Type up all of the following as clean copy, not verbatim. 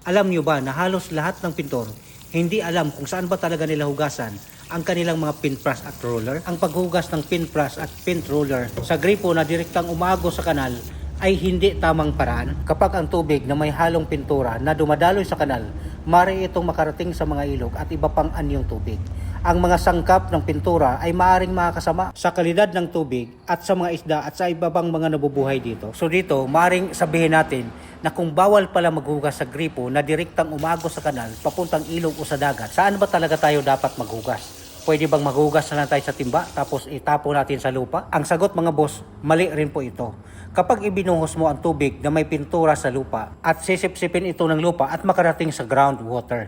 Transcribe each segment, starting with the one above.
Alam nyo ba na halos lahat ng pintor hindi alam kung saan ba talaga nila hugasan ang kanilang mga paint brush at roller? Ang paghugas ng paint brush at paint roller sa gripo na direktang umaagos sa kanal ay hindi tamang paraan. Kapag ang tubig na may halong pintura na dumadaloy sa kanal, maaari itong makarating sa mga ilog at iba pang anyong tubig. Ang mga sangkap ng pintura ay maaaring makakasama sa kalidad ng tubig at sa mga isda at sa iba pang mga nabubuhay dito. So dito, maaaring sabihin natin na kung bawal pala maghugas sa gripo na direktang umagos sa kanal, papuntang ilog o sa dagat, saan ba talaga tayo dapat maghugas? Pwede bang maghugas na lang tayo sa timba tapos itapo natin sa lupa? Ang sagot mga boss, mali rin po ito. Kapag ibinuhos mo ang tubig na may pintura sa lupa at sisipsipin ito ng lupa at makarating sa groundwater,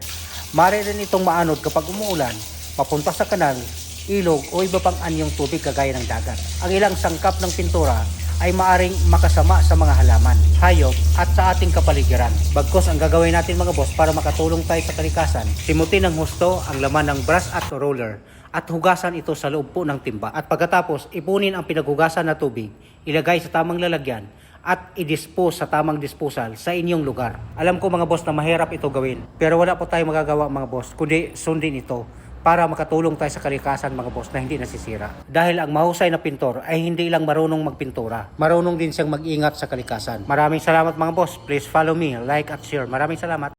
maaari rin itong maanod kapag umuulan, papunta sa kanal, ilog o iba pang anyong tubig kagaya ng dagat. Ang ilang sangkap ng pintura ay maaring makasama sa mga halaman, hayop at sa ating kapaligiran. Bagkus ang gagawin natin mga boss para makatulong tayo sa kalikasan, simutin ng husto ang laman ng brush at roller at hugasan ito sa loob po ng timba. At pagkatapos, ipunin ang pinaghugasan na tubig, ilagay sa tamang lalagyan at i-dispose sa tamang disposal sa inyong lugar. Alam ko mga boss na mahirap ito gawin, pero wala po tayong magagawa mga boss, kundi sundin ito para makatulong tayo sa kalikasan mga boss na hindi nasisira. Dahil ang mahusay na pintor ay hindi lang marunong magpintura, marunong din siyang mag-ingat sa kalikasan. Maraming salamat mga boss. Please follow me, like at share. Maraming salamat.